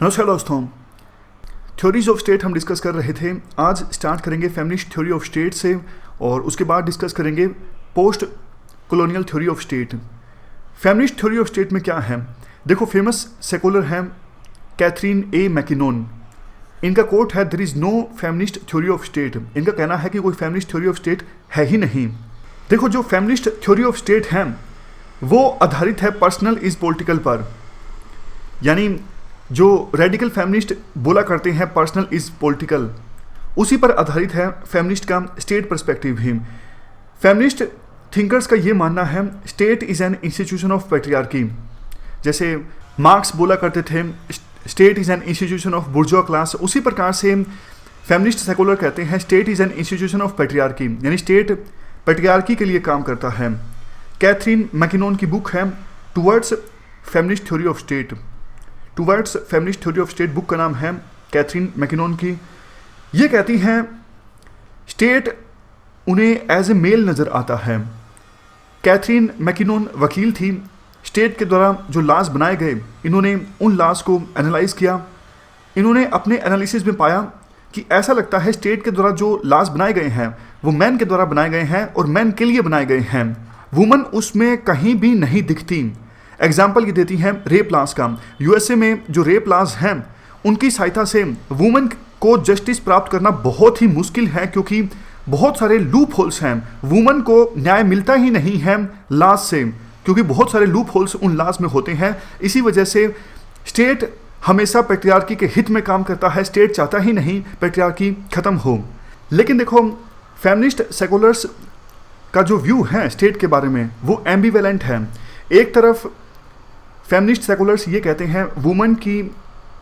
नमस्कार दोस्तों, theories of state हम डिस्कस कर रहे थे। आज स्टार्ट करेंगे फेमिनिस्ट थ्योरी ऑफ स्टेट से और उसके बाद डिस्कस करेंगे post colonial theory of state. Feminist theory of state में क्या है? देखो, फेमस सेकुलर हैं कैथरीन ए मैकिनोन। इनका कोट है, there is no feminist theory of state. इनका कहना है कि कोई फेमिनिस्ट थ्योरी ऑफ स्टेट है ही नहीं। देखो, जो फेमिनिस्ट थ्योरी ऑफ स्टेट है वो आधारित है पर्सनल इज पॉलिटिकल पर, यानी जो रेडिकल फेमिनिस्ट बोला करते हैं पर्सनल इज पॉलिटिकल, उसी पर आधारित है फेमिनिस्ट का स्टेट पर्सपेक्टिव भी। फेमिनिस्ट थिंकर्स का ये मानना है state is an institution of patriarchy. जैसे मार्क्स बोला करते थे state is an institution of बुर्जुआ class, उसी प्रकार से फेमिनिस्ट सेकुलर कहते हैं state is an institution of patriarchy, यानी स्टेट पैट्रियार्की के लिए काम करता है। कैथरीन मैकिनोन की बुक है towards feminist theory of state. Towards feminist theory of state book का नाम है कैथरीन मैकिनोन की। ये कहती हैं स्टेट उन्हें एज ए मेल नज़र आता है। कैथरीन मैकिनोन वकील थी। स्टेट के द्वारा जो लॉज बनाए गए, इन्होंने उन लॉज को एनालाइज किया। इन्होंने अपने एनालिसिस में पाया कि ऐसा लगता है स्टेट के द्वारा जो लॉज बनाए गए हैं वो मैन के द्वारा बनाए गए हैं और मैन के लिए बनाए गए हैं। वुमन उसमें कहीं भी नहीं दिखती। एग्जाम्पल ये देती हैं रेप लॉज का। यूएसए में जो रेप लॉज हैं उनकी सहायता से वुमन को जस्टिस प्राप्त करना बहुत ही मुश्किल है, क्योंकि बहुत सारे लूप होल्स हैं। वुमन को न्याय मिलता ही नहीं है लॉज से, क्योंकि बहुत सारे लूप होल्स उन लॉज में होते हैं। इसी वजह से स्टेट हमेशा पैट्रियार्की के हित में काम करता है। स्टेट चाहता ही नहीं पैट्रियार्की खत्म हो। लेकिन देखो, फेमिनिस्ट सेकुलर्स का जो व्यू है स्टेट के बारे में वो एम्बिवेलेंट है। एक तरफ फेमिनिस्ट सेकुलर्स ये कहते हैं वुमन की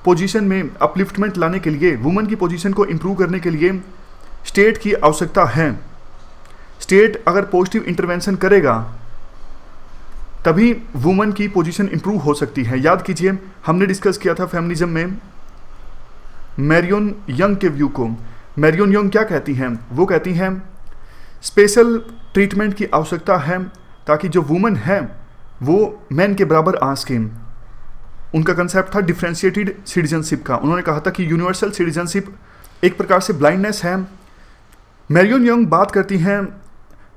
पोजीशन में अपलिफ्टमेंट लाने के लिए, वुमन की पोजीशन को इम्प्रूव करने के लिए स्टेट की आवश्यकता है। स्टेट अगर पॉजिटिव इंटरवेंशन करेगा तभी वुमन की पोजीशन इम्प्रूव हो सकती है। याद कीजिए, हमने डिस्कस किया था फेमिनिज्म में मैरियन यंग के व्यू को। मैरियन यंग क्या कहती हैं? वो कहती हैं स्पेशल ट्रीटमेंट की आवश्यकता है ताकि जो वुमन है वो मैन के बराबर आ सकें। उनका कंसेप्ट था डिफरेंशिएटेड सिटीजनशिप का। उन्होंने कहा था कि यूनिवर्सल सिटीजनशिप एक प्रकार से ब्लाइंडनेस है। मैरियन यंग बात करती हैं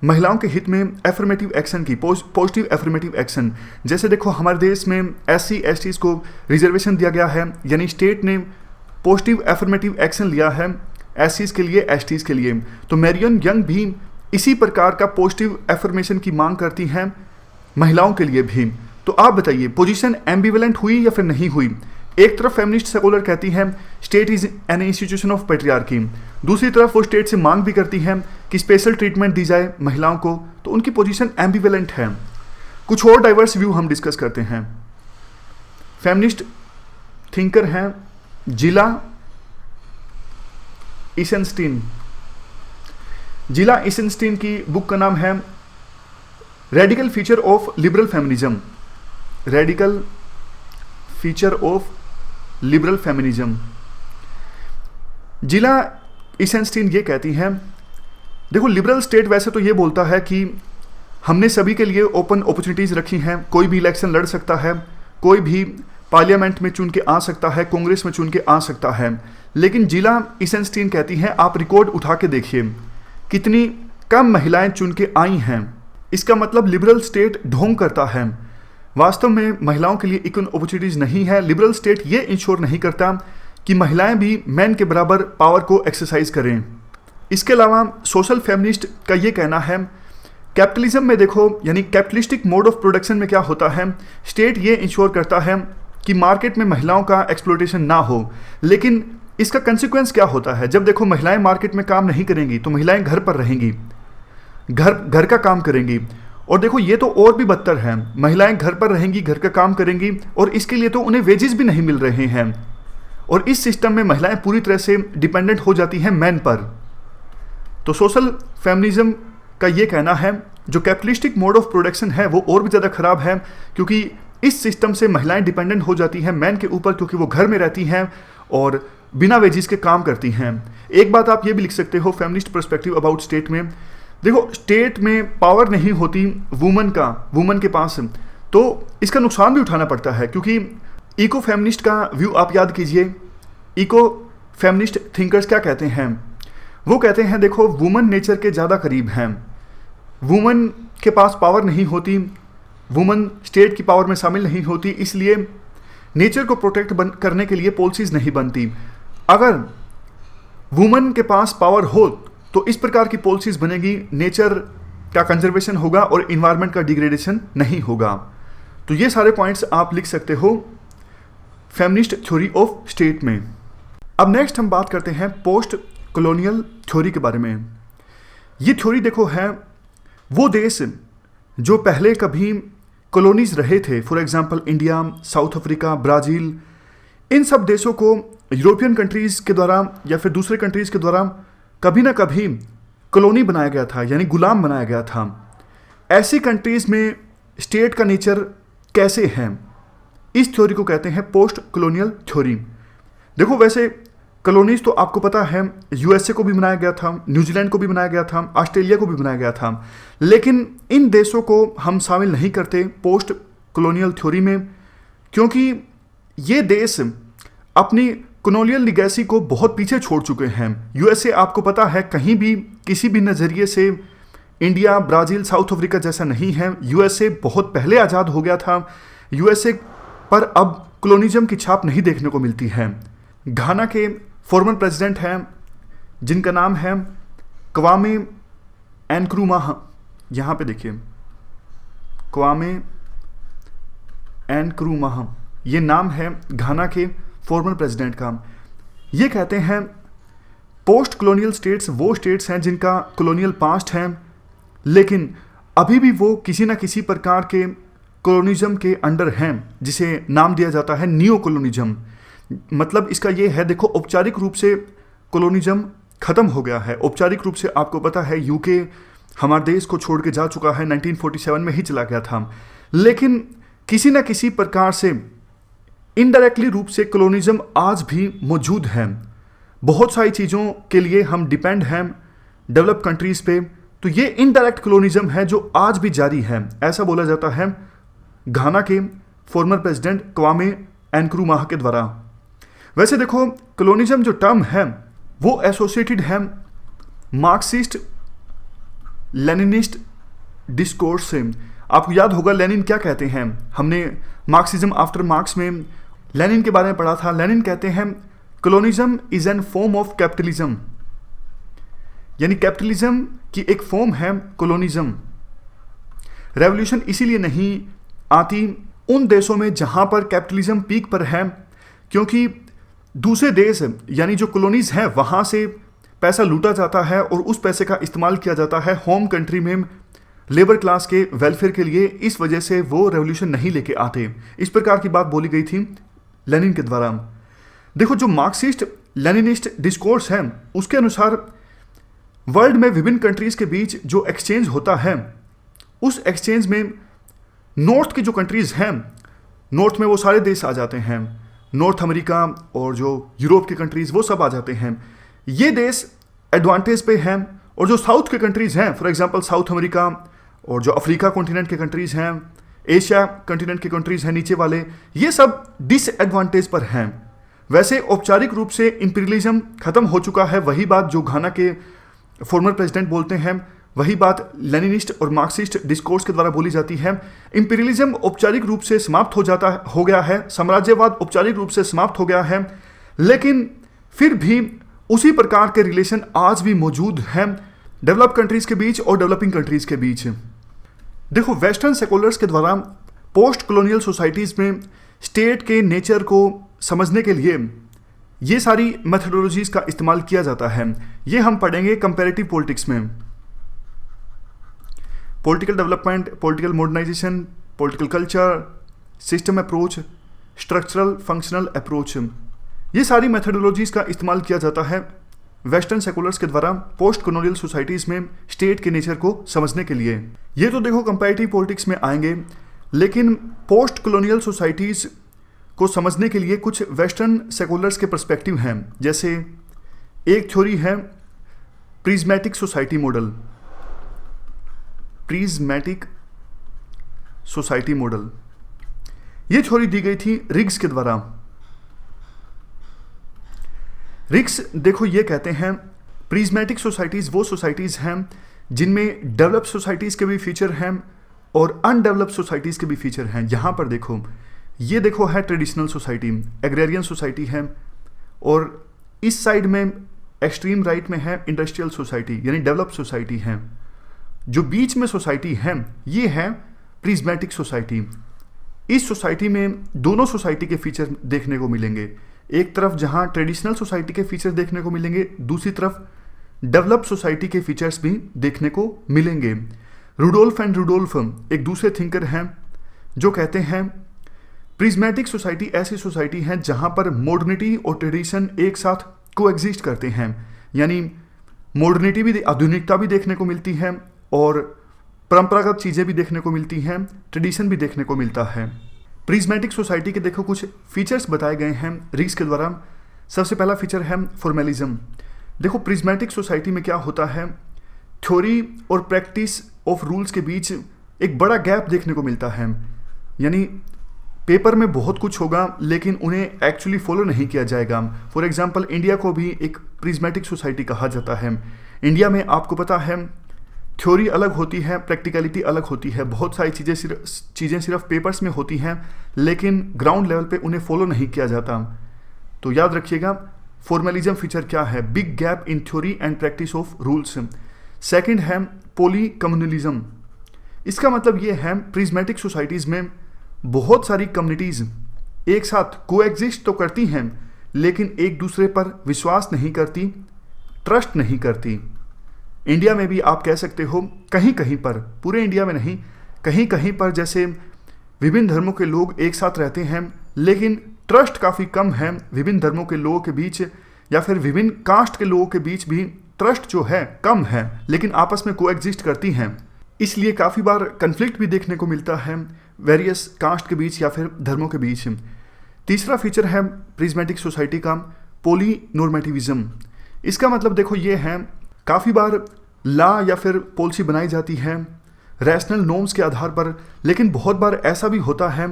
महिलाओं के हित में एफर्मेटिव एक्शन की, पॉजिटिव एफर्मेटिव एक्शन। जैसे देखो, हमारे देश में SC STs को रिजर्वेशन दिया गया है, यानी स्टेट ने पॉजिटिव एफर्मेटिव एक्शन लिया है SCs के लिए, STs के लिए। तो मैरियन यंग भी इसी प्रकार का पॉजिटिव एफर्मेशन की मांग करती हैं महिलाओं के लिए भी। तो आप बताइए, पोजीशन एम्बिवेलेंट हुई या फिर नहीं हुई? एक तरफ फेमिनिस्ट सेकुलर कहती है state is an institution of patriarchy, दूसरी तरफ वो स्टेट से मांग भी करती है कि स्पेशल ट्रीटमेंट दी जाए महिलाओं को। तो उनकी पोजीशन एम्बिवेलेंट है। कुछ और डाइवर्स व्यू हम डिस्कस करते हैं। फेमिनिस्ट थिंकर हैं जिला इसेनस्टीन। जिला इसेनस्टीन की बुक का नाम है radical feature of liberal feminism. Radical feature of liberal feminism. जिला इसेनस्टीन ये कहती हैं, देखो, लिबरल स्टेट वैसे तो ये बोलता है कि हमने सभी के लिए ओपन अपॉर्चुनिटीज़ रखी हैं, कोई भी इलेक्शन लड़ सकता है, कोई भी पार्लियामेंट में चुन के आ सकता है, कांग्रेस में चुन के आ सकता है। लेकिन जिला इसेनस्टीन कहती हैं आप रिकॉर्ड उठा के देखिए कितनी कम महिलाएं चुन के आई हैं। इसका मतलब लिबरल स्टेट ढोंग करता है। वास्तव में महिलाओं के लिए इक्वल अपॉर्चुनिटीज़ नहीं है। लिबरल स्टेट ये इंश्योर नहीं करता कि महिलाएं भी मैन के बराबर पावर को एक्सरसाइज करें। इसके अलावा सोशल फेमिनिस्ट का ये कहना है कैपिटलिज्म में देखो, यानी कैपिटलिस्टिक मोड ऑफ प्रोडक्शन में क्या होता है, स्टेट ये इंश्योर करता है कि मार्केट में महिलाओं का एक्सप्लॉयटेशन ना हो। लेकिन इसका कंसिक्वेंस क्या होता है? जब देखो महिलाएं मार्केट में काम नहीं करेंगी तो महिलाएं घर पर रहेंगी, घर का काम करेंगी। और देखो, ये तो और भी बदतर है। महिलाएं घर पर रहेंगी, घर का काम करेंगी और इसके लिए तो उन्हें वेजेस भी नहीं मिल रहे हैं। और इस सिस्टम में महिलाएं पूरी तरह से डिपेंडेंट हो जाती हैं मैन पर। तो सोशल फेमिनिज्म का ये कहना है जो कैपिटलिस्टिक मोड ऑफ प्रोडक्शन है वो और भी ज़्यादा खराब है, क्योंकि इस सिस्टम से महिलाएं डिपेंडेंट हो जाती हैं मैन के ऊपर, क्योंकि वो घर में रहती हैं और बिना वेजिस के काम करती हैं। एक बात आप ये भी लिख सकते हो फेमिनिस्ट पर्सपेक्टिव अबाउट स्टेट में, देखो स्टेट में पावर नहीं होती वुमन के पास, तो इसका नुकसान भी उठाना पड़ता है, क्योंकि इको फेमिनिस्ट का व्यू आप याद कीजिए। इको फेमिनिस्ट थिंकर्स क्या कहते हैं? वो कहते हैं देखो, वुमन नेचर के ज़्यादा करीब हैं, वुमन के पास पावर नहीं होती, वुमन स्टेट की पावर में शामिल नहीं होती, इसलिए नेचर को प्रोटेक्ट करने के लिए पॉलिसीज नहीं बनती। अगर वुमन के पास पावर हो तो इस प्रकार की पॉलिसीज बनेगी, नेचर का कंजर्वेशन होगा और इन्वायरमेंट का डिग्रेडेशन नहीं होगा। तो ये सारे पॉइंट्स आप लिख सकते हो फेमिनिस्ट थ्योरी ऑफ स्टेट में। अब नेक्स्ट हम बात करते हैं पोस्ट कॉलोनियल थ्योरी के बारे में। ये थ्योरी देखो है वो देश जो पहले कभी कॉलोनीज रहे थे, for example India, South Africa, Brazil, इन सब देशों को यूरोपियन कंट्रीज़ के द्वारा या फिर दूसरे कंट्रीज़ के द्वारा कभी ना कभी कॉलोनी बनाया गया था, यानी गुलाम बनाया गया था। ऐसी कंट्रीज़ में स्टेट का नेचर कैसे है, इस थ्योरी को कहते हैं पोस्ट कॉलोनियल थ्योरी। देखो वैसे कॉलोनीज तो आपको पता है यूएसए को भी बनाया गया था, न्यूजीलैंड को भी बनाया गया था, ऑस्ट्रेलिया को भी बनाया गया था, लेकिन इन देशों को हम शामिल नहीं करते पोस्ट कॉलोनियल थ्योरी में, क्योंकि ये देश अपनी कॉलोनियल लिगेसी को बहुत पीछे छोड़ चुके हैं। यूएसए आपको पता है कहीं भी किसी भी नज़रिए से इंडिया, ब्राज़ील, साउथ अफ्रीका जैसा नहीं है। यूएसए बहुत पहले आज़ाद हो गया था। यूएसए पर अब कॉलोनिज्म की छाप नहीं देखने को मिलती है। घाना के फॉर्मर प्रेसिडेंट हैं जिनका नाम है क्वामे एनक्रूमाह, यहाँ पे देखिए क्वामे एनक्रूमाह, ये नाम है घाना के फॉर्मर प्रेसिडेंट का। ये कहते हैं पोस्ट कॉलोनियल स्टेट्स वो स्टेट्स हैं जिनका कॉलोनियल पास्ट है, लेकिन अभी भी वो किसी न किसी प्रकार के कॉलोनिज्म के अंडर हैं, जिसे नाम दिया जाता है नियो कॉलोनिज्म। मतलब इसका ये है, देखो औपचारिक रूप से कॉलोनिज्म खत्म हो गया है। औपचारिक रूप से आपको पता है यूके हमारे देश को छोड़ के जा चुका है, 1947 में ही चला गया था, लेकिन किसी न किसी प्रकार से इनडायरेक्टली रूप से कॉलोनिज्म आज भी मौजूद है। बहुत सारी चीज़ों के लिए हम डिपेंड हैं डेवलप कंट्रीज़ पे, तो ये इनडायरेक्ट कॉलोनिज्म है जो आज भी जारी है, ऐसा बोला जाता है घाना के फॉर्मर प्रेसिडेंट क्वामे एनक्रूमाह के द्वारा। वैसे देखो कॉलोनिज्म जो टर्म है वो एसोसिएटेड है मार्क्सिस्ट लेनिनिस्ट डिस्कोर्स से। आपको याद होगा लेनिन क्या कहते हैं, हमने मार्क्सिज्म आफ्टर मार्क्स में लेनिन के बारे में पढ़ा था। लेनिन कहते हैं colonialism is an form of capitalism, यानी कैपिटलिज्म की एक फॉर्म है कॉलोनिज्म। रेवोल्यूशन इसीलिए नहीं आती उन देशों में जहां पर कैपिटलिज्म पीक पर है, क्योंकि दूसरे देश यानी जो कॉलोनीज हैं वहां से पैसा लूटा जाता है और उस पैसे का इस्तेमाल किया जाता है होम कंट्री में लेबर क्लास के वेलफेयर के लिए। इस वजह से वो रेवोल्यूशन नहीं लेके आते। इस प्रकार की बात बोली गई थी लेनिन के द्वारा। देखो जो मार्क्सिस्ट लेनिनिस्ट डिस्कोर्स है उसके अनुसार वर्ल्ड में विभिन्न कंट्रीज के बीच जो एक्सचेंज होता है, उस एक्सचेंज में नॉर्थ की जो कंट्रीज हैं, नॉर्थ में वो सारे देश आ जाते हैं, नॉर्थ अमेरिका और जो यूरोप की कंट्रीज वो सब आ जाते हैं। ये देश एडवांटेज पे हैं, और जो साउथ के कंट्रीज हैं, फॉर एग्जांपल साउथ अमेरिका और जो अफ्रीका कॉन्टिनेंट के कंट्रीज हैं, एशिया कॉन्टिनेंट के कंट्रीज हैं नीचे वाले, ये सब डिसएडवांटेज पर हैं। वैसे औपचारिक रूप से इंपीरियलिज्म खत्म हो चुका है, वही बात जो घाना के फॉर्मर प्रेसिडेंट बोलते हैं, वही बात लेनिनिस्ट और मार्क्सिस्ट डिस्कोर्स के द्वारा बोली जाती है। इंपीरियलिज्म औपचारिक रूप से समाप्त हो गया है, साम्राज्यवाद औपचारिक रूप से समाप्त हो गया है, लेकिन फिर भी उसी प्रकार के रिलेशन आज भी मौजूद हैं डेवलप कंट्रीज के बीच और डेवलपिंग कंट्रीज के बीच। देखो वेस्टर्न सेकुलर्स के द्वारा पोस्ट कॉलोनियल सोसाइटीज में स्टेट के नेचर को समझने के लिए ये सारी मेथोडोलॉजीज का इस्तेमाल किया जाता है। ये हम पढ़ेंगे कंपैरेटिव पॉलिटिक्स में। Political development, political modernisation, political culture, system approach, structural functional approach, ये सारी मेथोडोलॉजीज का इस्तेमाल किया जाता है वेस्टर्न सेकुलर्स के द्वारा पोस्ट कॉलोनियल सोसाइटीज में स्टेट के नेचर को समझने के लिए। ये तो देखो कंपैरेटिव पॉलिटिक्स में आएंगे, लेकिन पोस्ट कॉलोनियल सोसाइटीज को समझने के लिए कुछ वेस्टर्न सेकुलर्स के पर्सपेक्टिव हैं। जैसे एक थ्योरी है prismatic society model, prismatic society model. ये थ्योरी दी गई थी रिग्स के द्वारा। रिग्स देखो ये कहते हैं प्रिज्मेटिक सोसाइटीज़ वो सोसाइटीज़ हैं जिनमें डेवलप्ड सोसाइटीज़ के भी फीचर हैं और अनडेवलप्ड सोसाइटीज़ के भी फीचर हैं। यहाँ पर देखो, ये देखो है ट्रेडिशनल सोसाइटी, एग्रेरियन सोसाइटी है, और इस साइड में एक्सट्रीम राइट में है इंडस्ट्रियल सोसाइटी यानी डेवलप्ड सोसाइटी है। जो बीच में सोसाइटी है ये है प्रिज्मेटिक सोसाइटी। इस सोसाइटी में दोनों सोसाइटी के फीचर देखने को मिलेंगे, एक तरफ जहां ट्रेडिशनल सोसाइटी के फीचर देखने को मिलेंगे, दूसरी तरफ डेवलप्ड सोसाइटी के फीचर्स भी देखने को मिलेंगे। रुडोल्फ एंड रुडोल्फ एक दूसरे थिंकर हैं जो कहते हैं प्रिज्मेटिक सोसाइटी ऐसी सोसाइटी है जहां पर मॉडर्निटी और ट्रेडिशन एक साथ कोएग्जिस्ट करते हैं, यानी मॉडर्निटी भी, आधुनिकता भी देखने को मिलती है और परंपरागत चीज़ें भी देखने को मिलती हैं, ट्रेडिशन भी देखने को मिलता है। प्रिज्मेटिक सोसाइटी के देखो कुछ फीचर्स बताए गए हैं रिग्स के द्वारा। सबसे पहला फीचर है फॉर्मेलिज्म। देखो प्रिज्मेटिक सोसाइटी में क्या होता है, थ्योरी और प्रैक्टिस ऑफ रूल्स के बीच एक बड़ा गैप देखने को मिलता है, यानी पेपर में बहुत कुछ होगा लेकिन उन्हें एक्चुअली फॉलो नहीं किया जाएगा। फॉर एग्जांपल इंडिया को भी एक प्रिज्मेटिक सोसाइटी कहा जाता है। इंडिया में आपको पता है थ्योरी अलग होती है, प्रैक्टिकलिटी अलग होती है, बहुत सारी चीज़ें सिर्फ पेपर्स में होती हैं लेकिन ग्राउंड लेवल पे उन्हें फॉलो नहीं किया जाता। तो याद रखिएगा फॉर्मेलिज्म फीचर क्या है, big gap in theory and practice of rules. Second है पॉली कम्युनलिज्म। इसका मतलब ये है प्रिज्मेटिक सोसाइटीज़ में बहुत सारी कम्युनिटीज़ एक साथ कोएग्जिस्ट तो करती हैं लेकिन एक दूसरे पर विश्वास नहीं करती, ट्रस्ट नहीं करती। इंडिया में भी आप कह सकते हो कहीं कहीं पर, पूरे इंडिया में नहीं, कहीं कहीं पर जैसे विभिन्न धर्मों के लोग एक साथ रहते हैं लेकिन ट्रस्ट काफ़ी कम है विभिन्न धर्मों के लोगों के बीच, या फिर विभिन्न कास्ट के लोगों के बीच भी ट्रस्ट जो है कम है, लेकिन आपस में कोएग्जिस्ट करती हैं। इसलिए काफ़ी बार कन्फ्लिक्ट भी देखने को मिलता है वेरियस कास्ट के बीच या फिर धर्मों के बीच। तीसरा फीचर है प्रिज्मेटिक सोसाइटी का पॉली नॉर्मेटिविज्म। इसका मतलब देखो ये है काफ़ी बार लॉ या फिर पॉलिसी बनाई जाती है रैशनल नॉर्म्स के आधार पर, लेकिन बहुत बार ऐसा भी होता है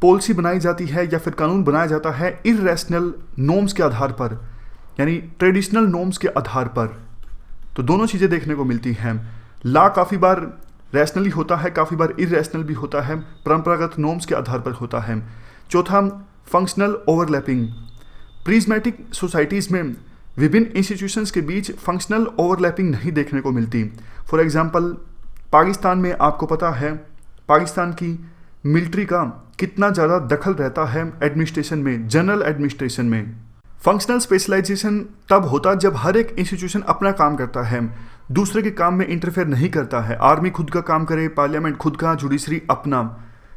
पॉलिसी बनाई जाती है या फिर कानून बनाया जाता है इररेशनल नॉर्म्स के आधार पर, यानी ट्रेडिशनल नॉर्म्स के आधार पर। तो दोनों चीज़ें देखने को मिलती हैं। लॉ काफ़ी बार रैशनली होता है, काफ़ी बार इररेशनल भी होता है, परंपरागत नॉर्म्स के आधार पर होता है। चौथा फंक्शनल ओवरलैपिंग। प्रिज्मेटिक सोसाइटीज़ में विभिन्न इंस्टीट्यूशंस के बीच फंक्शनल ओवरलैपिंग नहीं देखने को मिलती। फॉर एग्जांपल पाकिस्तान में आपको पता है पाकिस्तान की मिलिट्री का कितना ज़्यादा दखल रहता है एडमिनिस्ट्रेशन में, जनरल एडमिनिस्ट्रेशन में। फंक्शनल स्पेशलाइजेशन तब होता जब हर एक इंस्टीट्यूशन अपना काम करता है, दूसरे के काम में इंटरफेयर नहीं करता है। आर्मी खुद का काम करे, पार्लियामेंट खुद का, जुडिशरी अपना।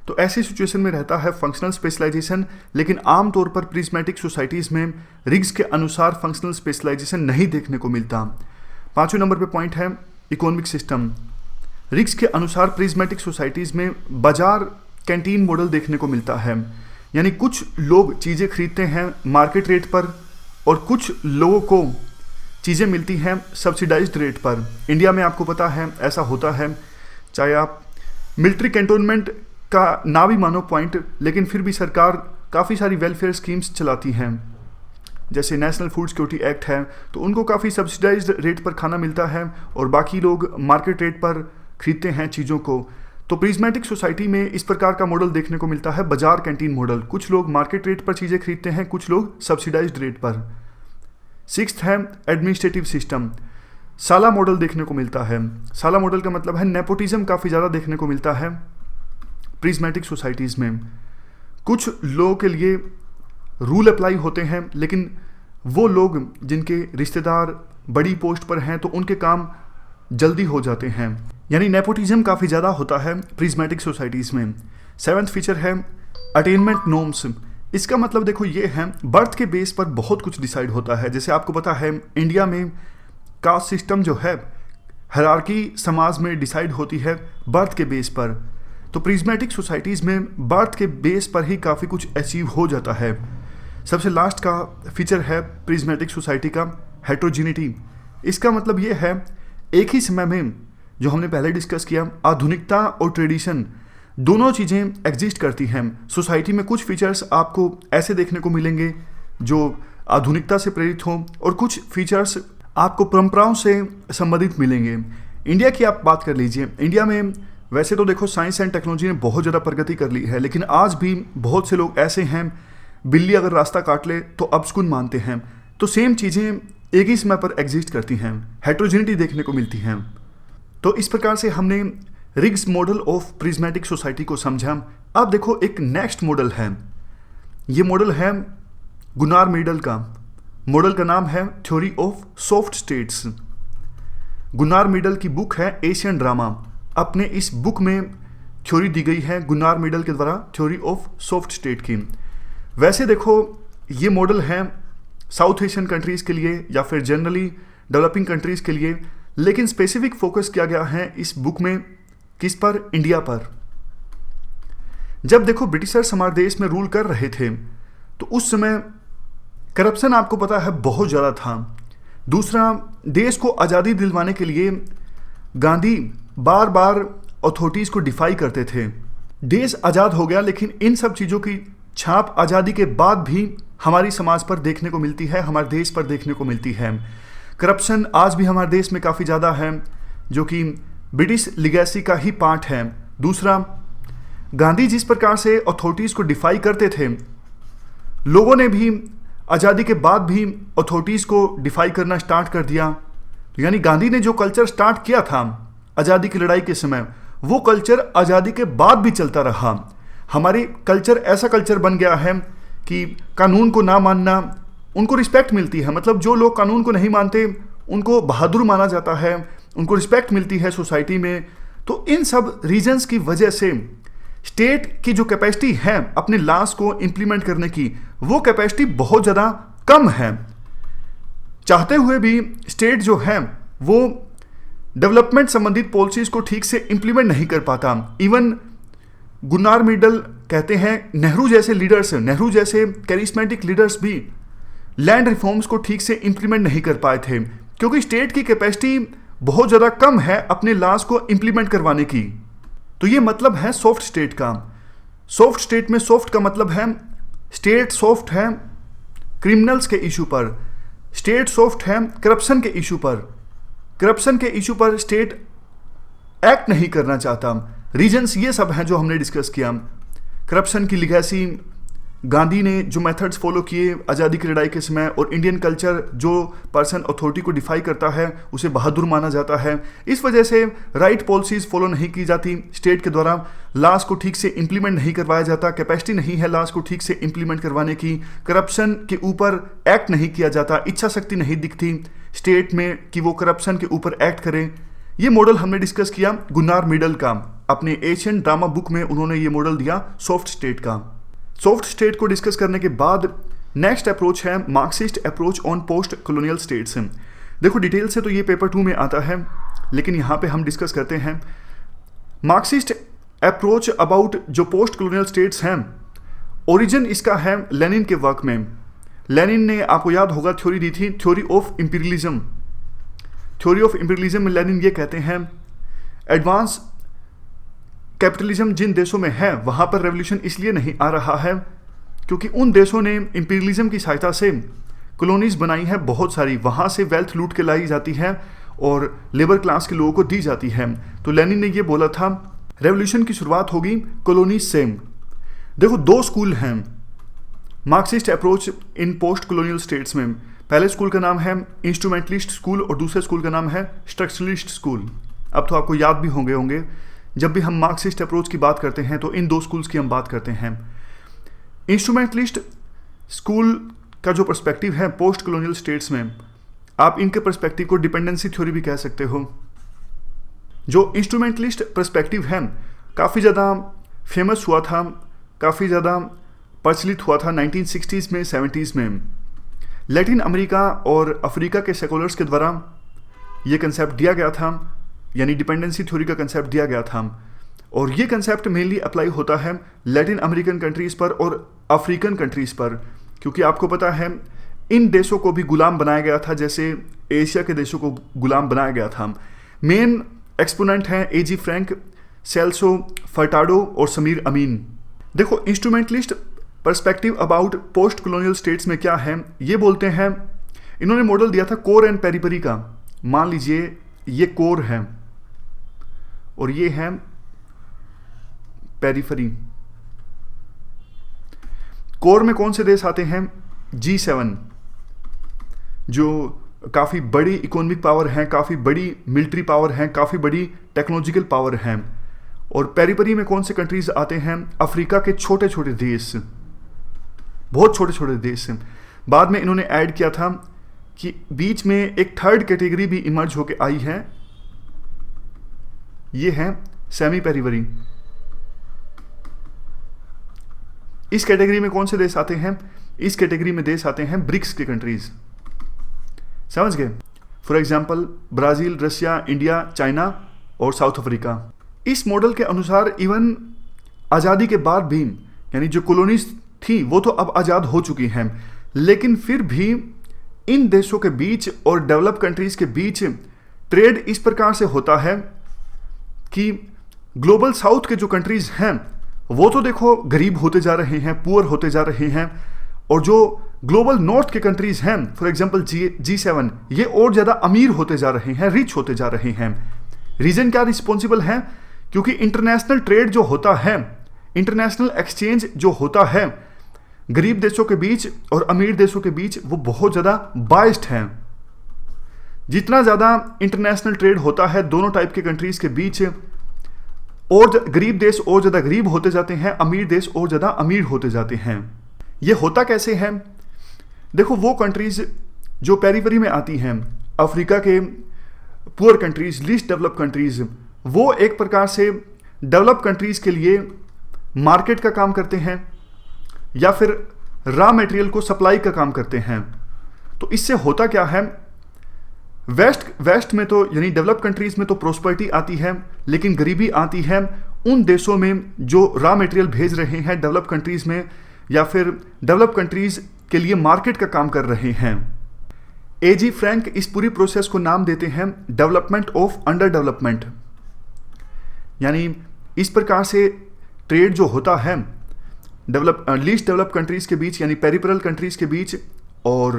तो ऐसी सिचुएशन में रहता है फंक्शनल स्पेशलाइजेशन, लेकिन आमतौर पर प्रिज्मेटिक सोसाइटीज़ में रिग्स के अनुसार फंक्शनल स्पेशलाइजेशन नहीं देखने को मिलता। पाँचवें नंबर पे पॉइंट है इकोनॉमिक सिस्टम। रिग्स के अनुसार प्रिज्मेटिक सोसाइटीज़ में बाजार कैंटीन मॉडल देखने को मिलता है, यानी कुछ लोग चीज़ें खरीदते हैं मार्केट रेट पर और कुछ लोगों को चीज़ें मिलती हैं सब्सिडाइज्ड रेट पर। इंडिया में आपको पता है ऐसा होता है, चाहे आप मिलिट्री कैंटोनमेंट का ना भी मानो पॉइंट, लेकिन फिर भी सरकार काफ़ी सारी वेलफेयर स्कीम्स चलाती हैं, जैसे नेशनल फूड सिक्योरिटी एक्ट है, तो उनको काफ़ी सब्सिडाइज्ड रेट पर खाना मिलता है और बाकी लोग मार्केट रेट पर खरीदते हैं चीज़ों को। तो प्रिज्मेटिक सोसाइटी में इस प्रकार का मॉडल देखने को मिलता है, बाजार कैंटीन मॉडल। कुछ लोग मार्केट रेट पर चीज़ें खरीदते हैं, कुछ लोग सब्सिडाइज्ड रेट पर। सिक्स्थ है एडमिनिस्ट्रेटिव सिस्टम। साला मॉडल देखने को मिलता है। साला मॉडल का मतलब है नेपोटिज्म काफ़ी ज़्यादा देखने को मिलता है प्रिज्मेटिक सोसाइटीज़ में। कुछ लोगों के लिए रूल अप्लाई होते हैं, लेकिन वो लोग जिनके रिश्तेदार बड़ी पोस्ट पर हैं तो उनके काम जल्दी हो जाते हैं, यानी नेपोटिज्म काफ़ी ज़्यादा होता है प्रिज्मेटिक सोसाइटीज़ में। सेवन्थ फीचर है अटेनमेंट नॉर्म्स। इसका मतलब देखो ये है बर्थ के बेस पर बहुत कुछ डिसाइड होता है। जैसे आपको पता है इंडिया में कास्ट सिस्टम जो है, हायरार्की समाज में डिसाइड होती है बर्थ के बेस पर। तो प्रिज्मेटिक सोसाइटीज़ में बर्थ के बेस पर ही काफ़ी कुछ अचीव हो जाता है। सबसे लास्ट का फीचर है प्रिज्मेटिक सोसाइटी का हेट्रोजिनिटी। इसका मतलब ये है एक ही समय में, जो हमने पहले डिस्कस किया, आधुनिकता और ट्रेडिशन दोनों चीज़ें एग्जिस्ट करती हैं। सोसाइटी में कुछ फीचर्स आपको ऐसे देखने को मिलेंगे जो आधुनिकता से प्रेरित हों और कुछ फीचर्स आपको परंपराओं से संबंधित मिलेंगे। इंडिया की आप बात कर लीजिए। इंडिया में वैसे तो देखो साइंस एंड टेक्नोलॉजी ने बहुत ज़्यादा प्रगति कर ली है, लेकिन आज भी बहुत से लोग ऐसे हैं, बिल्ली अगर रास्ता काट ले तो अपशकुन मानते हैं। तो सेम चीज़ें एक ही समय पर एग्जिस्ट करती हैं, हेट्रोजेनिटी देखने को मिलती हैं। तो इस प्रकार से हमने rigs model of prismatic society को समझा। अब देखो एक नेक्स्ट मॉडल है, ये मॉडल है गुनार मीडल का। मॉडल का नाम है theory of soft states. Gunnar middle की बुक है एशियन ड्रामा। अपने इस बुक में थ्योरी दी गई है गुनार मीडल के द्वारा थ्योरी ऑफ सॉफ्ट स्टेट की। वैसे देखो ये मॉडल है साउथ एशियन कंट्रीज़ के लिए या फिर जनरली डेवलपिंग कंट्रीज़ के लिए, लेकिन स्पेसिफिक फोकस किया गया है इस बुक में किस पर? इंडिया पर। जब देखो ब्रिटिशर्स हमारे देश में रूल कर रहे थे तो उस समय करप्शन आपको पता है बहुत ज़्यादा था। दूसरा, देश को आज़ादी दिलवाने के लिए गांधी बार बार अथॉरिटीज़ को डिफाई करते थे। देश आज़ाद हो गया, लेकिन इन सब चीज़ों की छाप आज़ादी के बाद भी हमारी समाज पर देखने को मिलती है, हमारे देश पर देखने को मिलती है। करप्शन आज भी हमारे देश में काफ़ी ज़्यादा है, जो कि ब्रिटिश लिगेसी का ही पार्ट है। दूसरा, गांधी जिस प्रकार से अथॉरिटीज़ को डिफाई करते थे, लोगों ने भी आज़ादी के बाद भी अथॉरिटीज़ को डिफाई करना स्टार्ट कर दिया। तो यानी गांधी ने जो कल्चर स्टार्ट किया था आज़ादी की लड़ाई के समय, वो कल्चर आज़ादी के बाद भी चलता रहा। हमारी कल्चर ऐसा कल्चर बन गया है कि कानून को ना मानना, उनको रिस्पेक्ट मिलती है। मतलब जो लोग कानून को नहीं मानते उनको बहादुर माना जाता है, उनको रिस्पेक्ट मिलती है सोसाइटी में। तो इन सब रीजंस की वजह से स्टेट की जो कैपेसिटी है अपने लॉस को इम्प्लीमेंट करने की, वो कैपेसिटी बहुत ज़्यादा कम है। चाहते हुए भी स्टेट जो है वो डेवलपमेंट संबंधित पॉलिसीज़ को ठीक से इम्प्लीमेंट नहीं कर पाता। इवन गुनार मीडल कहते हैं नेहरू जैसे लीडर्स, नेहरू जैसे कैरिस्मेटिक लीडर्स भी लैंड रिफॉर्म्स को ठीक से इम्प्लीमेंट नहीं कर पाए थे, क्योंकि स्टेट की कैपेसिटी बहुत ज़्यादा कम है अपने लॉस को इम्प्लीमेंट करवाने की। तो ये मतलब है सॉफ्ट स्टेट का। सॉफ्ट स्टेट में सॉफ्ट का मतलब है स्टेट सॉफ्ट है क्रिमिनल्स के इशू पर, स्टेट सॉफ्ट है करप्शन के इशू पर। करप्शन के इशू पर स्टेट एक्ट नहीं करना चाहता। रीजंस ये सब हैं जो हमने डिस्कस किया। करप्शन की लिगेसी, गांधी ने जो मेथड्स फॉलो किए आज़ादी की लड़ाई के समय, और इंडियन कल्चर जो पर्सन अथॉरिटी को डिफाई करता है उसे बहादुर माना जाता है। इस वजह से राइट पॉलिसीज़ फॉलो नहीं की जाती स्टेट के द्वारा, लॉस को ठीक से इम्प्लीमेंट नहीं करवाया जाता, कैपेसिटी नहीं है लॉस को ठीक से इम्प्लीमेंट करवाने की, करप्शन के ऊपर एक्ट नहीं किया जाता, इच्छा शक्ति नहीं दिखती स्टेट में कि वो करप्शन के ऊपर एक्ट करें। ये मॉडल हमने डिस्कस किया गुनार मीडल का। अपने एशियन ड्रामा बुक में उन्होंने ये मॉडल दिया सॉफ्ट स्टेट का। सॉफ्ट स्टेट को डिस्कस करने के बाद नेक्स्ट अप्रोच है Marxist approach on post colonial states. देखो डिटेल से तो ये पेपर 2 में आता है, लेकिन यहाँ पे हम डिस्कस करते हैं मार्क्सिस्ट अप्रोच अबाउट जो पोस्ट कॉलोनियल स्टेट्स हैं। ओरिजिन इसका है लेनिन के वर्क में। लेनिन ने, आपको याद होगा, थ्योरी दी थी theory of imperialism. Theory of imperialism में लेनिन ये कहते हैं एडवांस कैपिटलिज्म जिन देशों में है वहाँ पर रेवोल्यूशन इसलिए नहीं आ रहा है क्योंकि उन देशों ने इंपीरियलिज्म की सहायता से कॉलोनीज बनाई है बहुत सारी, वहाँ से वेल्थ लूट के लाई जाती है और लेबर क्लास के लोगों को दी जाती है। तो लेनिन ने ये बोला था रेवोल्यूशन की शुरुआत होगी कॉलोनीज से। देखो 2 स्कूल हैं Marxist approach in post colonial states में। पहले स्कूल का नाम है इंस्ट्रूमेंटलिस्ट स्कूल और दूसरे स्कूल का नाम है स्ट्रक्चरलिस्ट स्कूल। अब तो आपको याद भी होंगे जब भी हम मार्क्सिस्ट अप्रोच की बात करते हैं तो इन 2 स्कूल्स की हम बात करते हैं। इंस्ट्रूमेंटलिस्ट स्कूल का जो पर्सपेक्टिव है पोस्ट कॉलोनियल स्टेट्स में, आप इनके पर्सपेक्टिव को डिपेंडेंसी थ्योरी भी कह सकते हो। जो इंस्ट्रूमेंटलिस्ट पर्सपेक्टिव है काफ़ी ज़्यादा फेमस हुआ था, काफ़ी ज़्यादा प्रचलित हुआ था 1960s में 70s में। लैटिन अमेरिका और अफ्रीका के सेकुलर्स के द्वारा ये कंसेप्ट दिया गया था, यानी डिपेंडेंसी थ्योरी का कंसेप्ट दिया गया था। और ये कंसेप्ट मेनली अप्लाई होता है लैटिन अमेरिकन कंट्रीज़ पर और अफ्रीकन कंट्रीज़ पर, क्योंकि आपको पता है इन देशों को भी गुलाम बनाया गया था जैसे एशिया के देशों को गुलाम बनाया गया था। मेन एक्सपोनेंट हैं A.G. फ्रैंक, सेल्सो फर्टाडो और समीर अमीन। देखो instrumentalist perspective about post colonial states में क्या है, ये बोलते हैं, इन्होंने मॉडल दिया था कोर एंड पेरिफेरी का। मान लीजिए ये कोर है और ये है पेरिफेरी। कोर में कौन से देश आते हैं? G7, जो काफ़ी बड़ी इकोनॉमिक पावर हैं, काफ़ी बड़ी मिलिट्री पावर हैं, काफ़ी बड़ी टेक्नोलॉजिकल पावर हैं। और पेरिफेरी में कौन से कंट्रीज आते हैं? अफ्रीका के छोटे छोटे देश, बहुत छोटे छोटे देश हैं। बाद में इन्होंने ऐड किया था कि बीच में एक थर्ड कैटेगरी भी इमर्ज होके आई है, ये है सेमी पेरिफेरी। इस कैटेगरी में कौन से देश आते हैं? इस कैटेगरी में देश आते हैं ब्रिक्स के कंट्रीज। समझ गए? For example Brazil, Russia, India, China और साउथ अफ्रीका। इस मॉडल के अनुसार इवन आज़ादी के बाद भी, यानी जो कॉलोनीज थी वो तो अब आज़ाद हो चुकी हैं, लेकिन फिर भी इन देशों के बीच और डेवलप कंट्रीज के बीच ट्रेड इस प्रकार से होता है कि ग्लोबल साउथ के जो कंट्रीज हैं वो तो देखो गरीब होते जा रहे हैं, पुअर होते जा रहे हैं, और जो ग्लोबल नॉर्थ के कंट्रीज हैं, फॉर एग्जांपल G7, ये और ज़्यादा अमीर होते जा रहे हैं, रिच होते जा रहे हैं। रीजन क्या रिस्पॉन्सिबल है? क्योंकि इंटरनेशनल ट्रेड जो होता है, इंटरनेशनल एक्सचेंज जो होता है गरीब देशों के बीच और अमीर देशों के बीच, वो बहुत ज़्यादा बाइस्ड हैं। जितना ज़्यादा इंटरनेशनल ट्रेड होता है दोनों टाइप के कंट्रीज के बीच, और गरीब देश और ज़्यादा गरीब होते जाते हैं, अमीर देश और ज़्यादा अमीर होते जाते हैं। ये होता कैसे है? देखो वो कंट्रीज जो पेरिफेरी में आती हैं, अफ्रीका के poor countries, least develop countries, वो एक प्रकार से डेवलप कंट्रीज के लिए मार्केट का काम करते हैं या फिर रॉ मटेरियल को सप्लाई का काम करते हैं। तो इससे होता क्या है, वेस्ट में तो यानी डेवलप कंट्रीज में तो प्रोस्पेरिटी आती है, लेकिन गरीबी आती है उन देशों में जो रॉ मटेरियल भेज रहे हैं डेवलप कंट्रीज में, या फिर डेवलप कंट्रीज के लिए मार्केट का काम कर रहे हैं। A.G. फ्रैंक इस पूरी प्रोसेस को नाम देते हैं डेवलपमेंट ऑफ अंडर डेवलपमेंट। यानी इस प्रकार से ट्रेड जो होता है लीस्ट डेवलप कंट्रीज के बीच यानी पेरिफेरल कंट्रीज के बीच और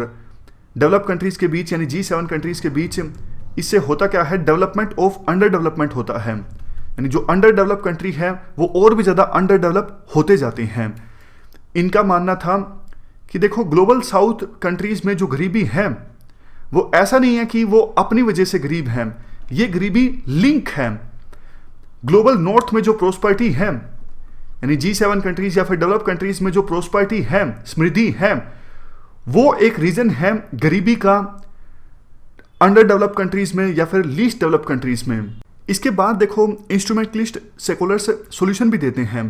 डेवलप कंट्रीज के बीच यानी G7 कंट्रीज के बीच, इससे होता क्या है, डेवलपमेंट ऑफ अंडर डेवलपमेंट होता है। यानी जो अंडर डेवलप कंट्री है वो और भी ज़्यादा अंडर डेवलप होते जाते हैं। इनका मानना था कि देखो ग्लोबल साउथ कंट्रीज में जो गरीबी है वो ऐसा नहीं है कि वो अपनी वजह से गरीब हैं, ये गरीबी लिंक है। ग्लोबल नॉर्थ में जो प्रोस्पेरिटी है यानी G7 कंट्रीज या फिर डेवलप कंट्रीज में जो प्रोस्पेरिटी है, समृद्धि है, वो एक रीजन है गरीबी का अंडर डेवलप कंट्रीज में या फिर लीस्ट डेवलप कंट्रीज में। इसके बाद देखो इंस्ट्रूमेंटलिस्ट सेकुलर्स सॉल्यूशन भी देते हैं।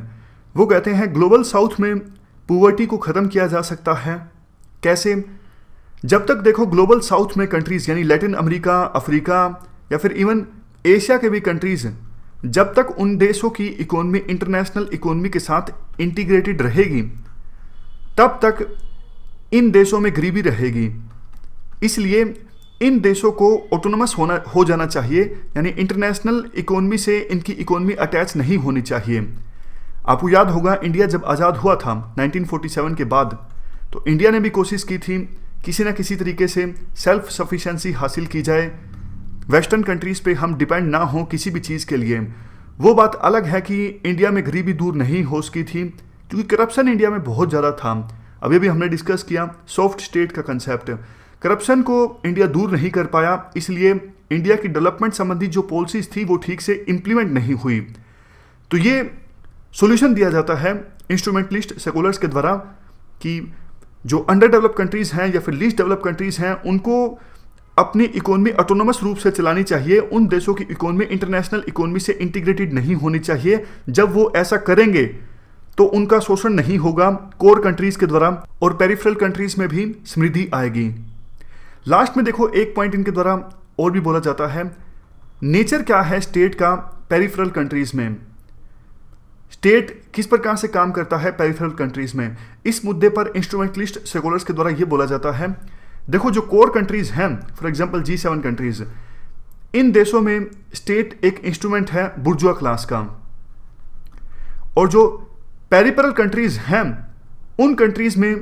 वो कहते हैं ग्लोबल साउथ में पुअर्टी को ख़त्म किया जा सकता है। कैसे? जब तक देखो ग्लोबल साउथ में कंट्रीज यानी लैटिन अमेरिका, अफ्रीका या फिर इवन एशिया के भी कंट्रीज, जब तक उन देशों की इकोनॉमी इंटरनेशनल इकोनॉमी के साथ इंटीग्रेटेड रहेगी, तब तक इन देशों में गरीबी रहेगी। इसलिए इन देशों को ऑटोनोमस हो जाना चाहिए, यानी इंटरनेशनल इकोनॉमी से इनकी इकोनॉमी अटैच नहीं होनी चाहिए। आपको याद होगा इंडिया जब आज़ाद हुआ था 1947 के बाद, तो इंडिया ने भी कोशिश की थी किसी ना किसी तरीके से सेल्फ सफिशेंसी हासिल की जाए, वेस्टर्न कंट्रीज़ पे हम डिपेंड ना हो किसी भी चीज़ के लिए। वो बात अलग है कि इंडिया में गरीबी दूर नहीं हो सकी थी क्योंकि करप्शन इंडिया में बहुत ज़्यादा था। अभी भी हमने डिस्कस किया सॉफ्ट स्टेट का कंसेप्ट। करप्शन को इंडिया दूर नहीं कर पाया, इसलिए इंडिया की डेवलपमेंट संबंधी जो पॉलिसीज़ थी वो ठीक से इम्प्लीमेंट नहीं हुई। तो ये सॉल्यूशन दिया जाता है इंस्ट्रूमेंटलिस्ट सेकुलर्स के द्वारा कि जो अंडर डेवलप कंट्रीज़ हैं या फिर लीस्ट डेवलप कंट्रीज़ हैं उनको अपनी इकोनॉमी ऑटोनोमस रूप से चलानी चाहिए। उन देशों की इकोनॉमी इंटरनेशनल इकोनॉमी से इंटीग्रेटेड नहीं होनी चाहिए। जब वो ऐसा करेंगे तो उनका शोषण नहीं होगा कोर कंट्रीज़ के द्वारा और पेरिफेरल कंट्रीज़ में भी समृद्धि आएगी। लास्ट में देखो एक पॉइंट इनके द्वारा और भी बोला जाता है, नेचर क्या है स्टेट का पेरिफेरल कंट्रीज़ में, स्टेट किस प्रकार से काम करता है पेरिफेरल कंट्रीज़ में। इस मुद्दे पर इंस्ट्रूमेंटलिस्ट सेकुलर्स के द्वारा ये बोला जाता है, देखो जो कोर कंट्रीज़ हैं फॉर एग्जांपल G7 कंट्रीज़, इन देशों में स्टेट एक इंस्ट्रूमेंट है बुर्जुआ क्लास का। और जो पेरिफेरल कंट्रीज हैं उन कंट्रीज में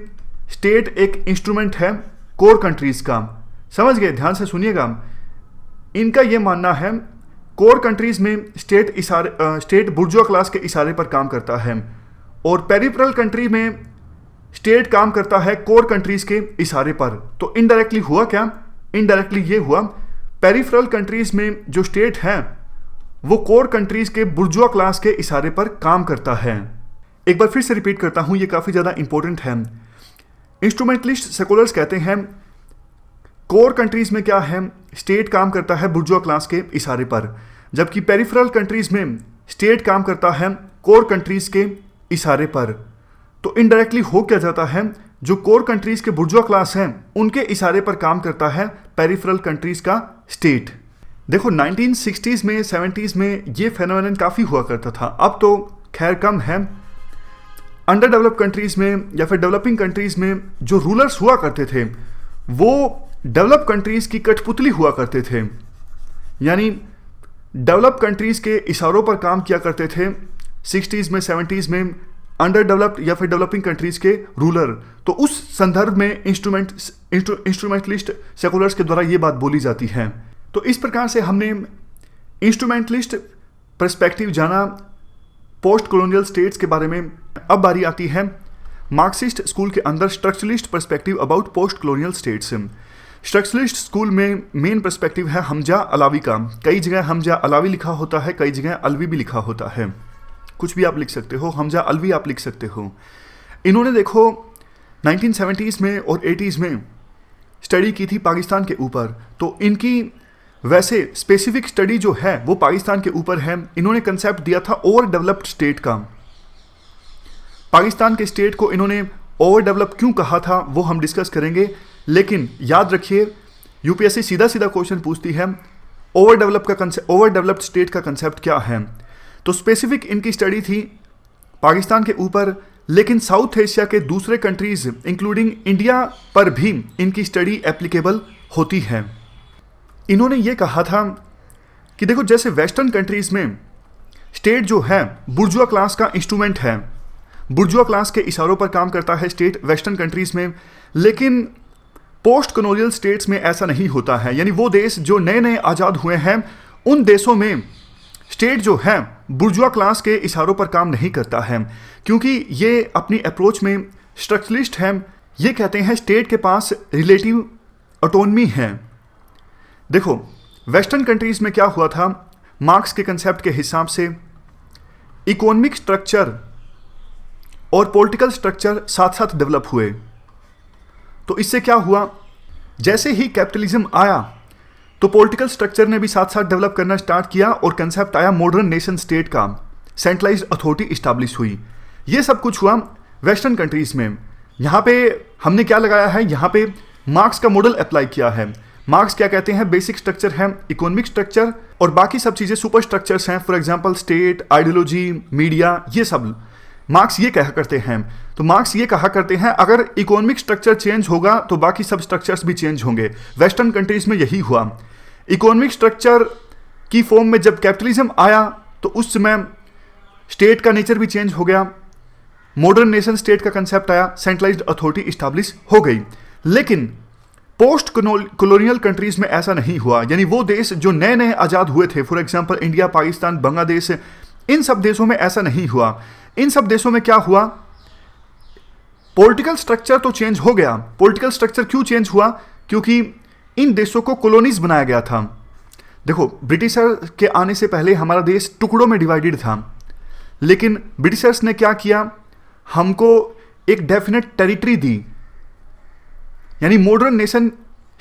स्टेट एक इंस्ट्रूमेंट है कोर कंट्रीज का। समझ गए? ध्यान से सुनिएगा। इनका यह मानना है कोर कंट्रीज में स्टेट बुर्जुआ क्लास के इशारे पर काम करता है और पेरिफेरल कंट्री में स्टेट काम करता है कोर कंट्रीज के इशारे पर। तो इनडायरेक्टली हुआ क्या? इनडायरेक्टली ये हुआ पेरिफेरल कंट्रीज में जो स्टेट है वो कोर कंट्रीज के बुर्जुआ क्लास के इशारे पर काम करता है। एक बार फिर से रिपीट करता हूं, ये काफी ज्यादा इंपॉर्टेंट है। इंस्ट्रूमेंटलिस्ट सेकुलर्स कहते हैं कोर कंट्रीज में क्या है, स्टेट काम करता है बुर्जुआ क्लास के इशारे पर, जबकि पेरिफेरल कंट्रीज में स्टेट काम करता है कोर कंट्रीज के इशारे पर। तो इनडायरेक्टली हो क्या जाता है, जो कोर कंट्रीज के बुर्जुआ क्लास हैं उनके इशारे पर काम करता है पेरिफेरल कंट्रीज का स्टेट। देखो 1960s में 70s में ये फेनोमेनन काफ़ी हुआ करता था, अब तो खैर कम है। अंडर डेवलप कंट्रीज में या फिर डेवलपिंग कंट्रीज में जो रूलर्स हुआ करते थे वो डेवलप कंट्रीज की कठपुतली हुआ करते थे, यानी डेवलप कंट्रीज के इशारों पर काम किया करते थे 60s में 70s में अंडर डेवलप्ड या फिर डेवलपिंग कंट्रीज के रूलर। तो उस संदर्भ में इंस्ट्रूमेंटलिस्ट सेकुलर्स के द्वारा ये बात बोली जाती है। तो इस प्रकार से हमने इंस्ट्रूमेंटलिस्ट पर्सपेक्टिव जाना पोस्ट कॉलोनियल स्टेट्स के बारे में। अब बारी आती है मार्क्सिस्ट स्कूल के अंदर structuralist perspective about post colonial states. Structuralist school में मेन पर्सपेक्टिव है हमजा अलावी का। कई जगह हमजा अलावी लिखा होता है, कई जगह अलवी भी लिखा होता है, कुछ भी आप लिख सकते हो, हमजा अलवी आप लिख सकते हो। इन्होंने देखो 1970s में और 80s में स्टडी की थी पाकिस्तान के ऊपर, तो इनकी वैसे स्पेसिफिक स्टडी जो है वो पाकिस्तान के ऊपर है। इन्होंने कंसेप्ट दिया था ओवर डेवलप्ड स्टेट का। पाकिस्तान के स्टेट को इन्होंने ओवर डेवलप क्यों कहा था वो हम डिस्कस करेंगे, लेकिन याद रखिए यूपीएससी सीधा सीधा क्वेश्चन पूछती है ओवर डेवलप्ड स्टेट का कंसेप्ट क्या है। तो स्पेसिफिक इनकी स्टडी थी पाकिस्तान के ऊपर, लेकिन साउथ एशिया के दूसरे कंट्रीज इंक्लूडिंग इंडिया पर भी इनकी स्टडी एप्लीकेबल होती है। इन्होंने ये कहा था कि देखो जैसे वेस्टर्न कंट्रीज में स्टेट जो है बुर्जुआ क्लास का इंस्ट्रूमेंट है, बुर्जुआ क्लास के इशारों पर काम करता है स्टेट वेस्टर्न कंट्रीज में, लेकिन पोस्ट कॉलोनियल स्टेट्स में ऐसा नहीं होता है। यानी वो देश जो नए नए आज़ाद हुए हैं उन देशों में स्टेट जो है बुर्जुआ क्लास के इशारों पर काम नहीं करता है, क्योंकि ये अपनी अप्रोच में स्ट्रक्चरलिस्ट हैं। ये कहते हैं स्टेट के पास रिलेटिव ऑटोनमी है। देखो वेस्टर्न कंट्रीज में क्या हुआ था, मार्क्स के कंसेप्ट के हिसाब से इकोनॉमिक स्ट्रक्चर और पॉलिटिकल स्ट्रक्चर साथ साथ डेवलप हुए। तो इससे क्या हुआ, जैसे ही कैपिटलिज्म आया तो पॉलिटिकल स्ट्रक्चर ने भी साथ साथ डेवलप करना स्टार्ट किया और कंसेप्ट आया मॉडर्न नेशन स्टेट का, सेंट्रलाइज्ड अथॉरिटी इस्टेब्लिश हुई। ये सब कुछ हुआ वेस्टर्न कंट्रीज में। यहाँ पे हमने क्या लगाया है, यहाँ पे मार्क्स का मॉडल अप्लाई किया है। मार्क्स क्या कहते हैं, बेसिक स्ट्रक्चर है इकोनॉमिक स्ट्रक्चर और बाकी सब चीज़ें सुपर स्ट्रक्चर्स हैं, for example state, ideology, media, ये सब मार्क्स ये कहा करते हैं। तो मार्क्स ये कहा करते हैं अगर इकोनॉमिक स्ट्रक्चर चेंज होगा तो बाकी सब स्ट्रक्चर्स भी चेंज होंगे। वेस्टर्न कंट्रीज में यही हुआ। इकोनॉमिक स्ट्रक्चर की फॉर्म में जब कैपिटलिज्म आया तो उस समय स्टेट का नेचर भी चेंज हो गया, मॉडर्न नेशन स्टेट का कंसेप्ट आया, सेंट्रलाइज्ड अथॉरिटी इस्टेब्लिश हो गई। लेकिन पोस्ट कॉलोनियल कंट्रीज में ऐसा नहीं हुआ। यानी वो देश जो नए नए आज़ाद हुए थे, for example India, Pakistan, Bangladesh, इन सब देशों में ऐसा नहीं हुआ। इन सब देशों में क्या हुआ, पॉलिटिकल स्ट्रक्चर तो चेंज हो गया। पॉलिटिकल स्ट्रक्चर क्यों चेंज हुआ, क्योंकि इन देशों को कॉलोनीज बनाया गया था। देखो ब्रिटिशर के आने से पहले हमारा देश टुकड़ों में डिवाइडेड था, लेकिन ब्रिटिशर्स ने क्या किया, हमको एक डेफिनेट टेरिटरी दी। यानी मॉडर्न नेशन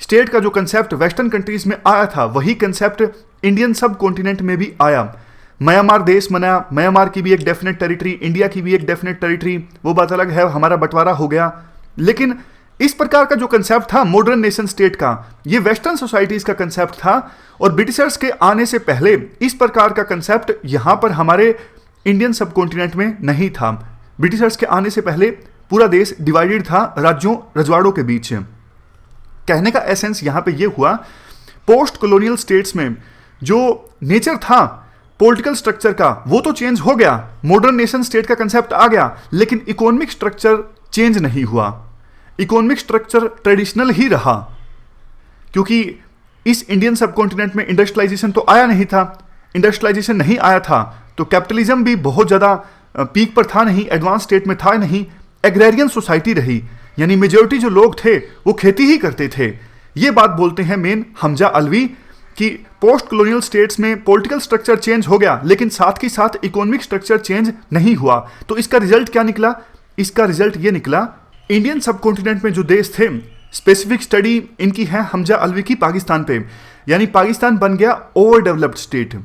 स्टेट का जो कंसेप्ट वेस्टर्न कंट्रीज में आया था वही कंसेप्ट इंडियन सब कॉन्टिनेंट में भी आया। म्यांमार देश बनाया, म्यांमार की भी एक डेफिनेट टेरिटरी, इंडिया की भी एक डेफिनेट टेरिटरी, वो बात अलग है, हमारा बंटवारा हो गया। लेकिन इस प्रकार का जो कंसेप्ट था मॉडर्न नेशन स्टेट का, ये वेस्टर्न सोसाइटीज का कंसेप्ट था और ब्रिटिशर्स के आने से पहले इस प्रकार का कंसेप्ट यहां पर हमारे इंडियन सब कॉन्टिनेंट में नहीं था। ब्रिटिशर्स के आने से पहले पूरा देश डिवाइडेड था राज्यों रजवाड़ों के बीच। कहने का एसेंस यहां पे ये हुआ, पोस्ट कॉलोनियल स्टेट्स में जो नेचर था पॉलिटिकल स्ट्रक्चर का वो तो चेंज हो गया, मॉडर्न नेशन स्टेट का कंसेप्ट आ गया, लेकिन इकोनॉमिक स्ट्रक्चर चेंज नहीं हुआ। इकोनॉमिक स्ट्रक्चर ट्रेडिशनल ही रहा, क्योंकि इस इंडियन सबकॉन्टिनेंट में इंडस्ट्रियलाइजेशन तो आया नहीं था। इंडस्ट्रियलाइजेशन नहीं आया था तो कैपिटलिज्म भी बहुत ज़्यादा पीक पर था नहीं, एडवांस स्टेट में था नहीं। एग्रेरियन सोसाइटी रही, यानी मेजोरिटी जो लोग थे वो खेती ही करते थे। ये बात बोलते हैं मेन हमजा अलवी कि पोस्ट कॉलोनियल स्टेट्स में पॉलिटिकल स्ट्रक्चर चेंज हो गया, लेकिन साथ ही साथ इकोनॉमिक स्ट्रक्चर चेंज नहीं हुआ। तो इसका रिजल्ट क्या निकला? इसका रिजल्ट ये निकला, इंडियन सबकॉन्टिनेंट में जो देश थे, स्पेसिफिक स्टडी इनकी है हमजा अलवी की पाकिस्तान पे, यानी पाकिस्तान बन गया ओवर डेवलप्ड स्टेट।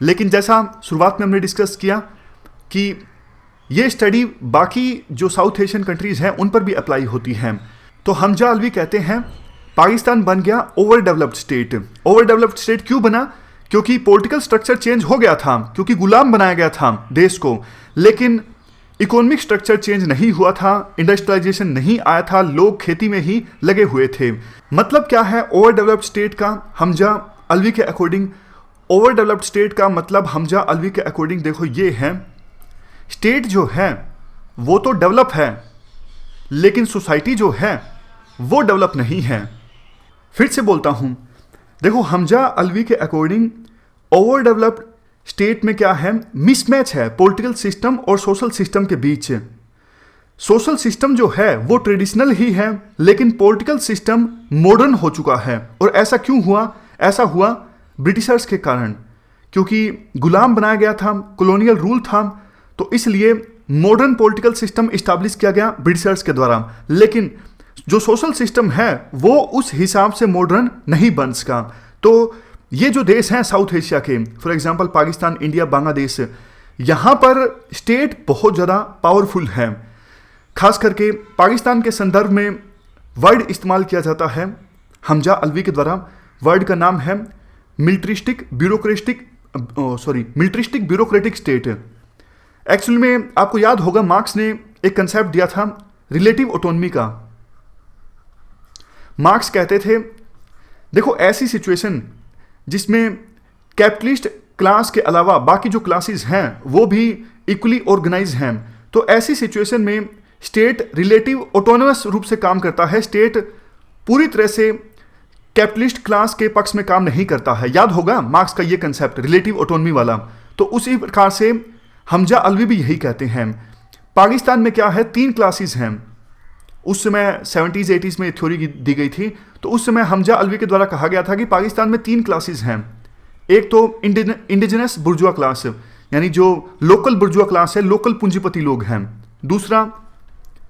लेकिन जैसा शुरुआत में हमने डिस्कस किया कि ये स्टडी बाकी जो साउथ एशियन कंट्रीज हैं उन पर भी अप्लाई होती है। तो हमजा अलवी कहते हैं पाकिस्तान बन गया over developed state. Over developed state क्यों बना? क्योंकि पॉलिटिकल स्ट्रक्चर चेंज हो गया था, क्योंकि गुलाम बनाया गया था देश को, लेकिन इकोनॉमिक स्ट्रक्चर चेंज नहीं हुआ था, इंडस्ट्रियलाइजेशन नहीं आया था, लोग खेती में ही लगे हुए थे। मतलब क्या है ओवर डेवलप्ड स्टेट का? हमजा अलवी के अकॉर्डिंग ओवर डेवलप्ड स्टेट का मतलब हमजा अलवी के अकॉर्डिंग देखो ये है, स्टेट जो है वो तो डेवलप है, लेकिन सोसाइटी जो है वो डेवलप नहीं है। फिर से बोलता हूं, देखो हमजा अलवी के अकॉर्डिंग ओवर डेवलप्ड स्टेट में क्या है? मिसमैच है पॉलिटिकल सिस्टम और सोशल सिस्टम के बीच। सोशल सिस्टम जो है वो ट्रेडिशनल ही है, लेकिन पॉलिटिकल सिस्टम मॉडर्न हो चुका है। और ऐसा क्यों हुआ? ऐसा हुआ ब्रिटिशर्स के कारण, क्योंकि गुलाम बनाया गया था, कॉलोनियल रूल था, तो इसलिए मॉडर्न पॉलिटिकल सिस्टम इस्टेब्लिश किया गया ब्रिटिशर्स के द्वारा। लेकिन जो सोशल सिस्टम है वो उस हिसाब से मॉडर्न नहीं बन सका। तो ये जो देश हैं साउथ एशिया के, for example Pakistan, India, Bangladesh, यहाँ पर स्टेट बहुत ज़्यादा पावरफुल है। खास करके पाकिस्तान के संदर्भ में वर्ड इस्तेमाल किया जाता है हमजा अलवी के द्वारा। वर्ड का नाम है मिलिट्रिस्टिक ब्यूरोक्रेटिक स्टेट। एक्चुअली में आपको याद होगा मार्क्स ने एक कंसेप्ट दिया था रिलेटिव ऑटोनॉमी का। मार्क्स कहते थे देखो ऐसी सिचुएशन जिसमें कैपिटलिस्ट क्लास के अलावा बाकी जो क्लासेस हैं वो भी इक्वली ऑर्गेनाइज हैं, तो ऐसी सिचुएशन में स्टेट रिलेटिव ऑटोनोमस रूप से काम करता है। स्टेट पूरी तरह से कैपिटलिस्ट क्लास के पक्ष में काम नहीं करता है। याद होगा मार्क्स का ये कंसेप्ट रिलेटिव ऑटोनॉमी वाला। तो उसी प्रकार से हमजा अलवी भी यही कहते हैं। पाकिस्तान में क्या है? 3 क्लासेस हैं। उस समय 70s 80s में थ्योरी दी गई थी, तो उस समय हमजा अलवी के द्वारा कहा गया था कि पाकिस्तान में 3 क्लासेस हैं। एक तो इंडिजिनस बुर्जुआ क्लास, यानी जो लोकल बुर्जुआ क्लास है, लोकल पूंजीपति लोग हैं। दूसरा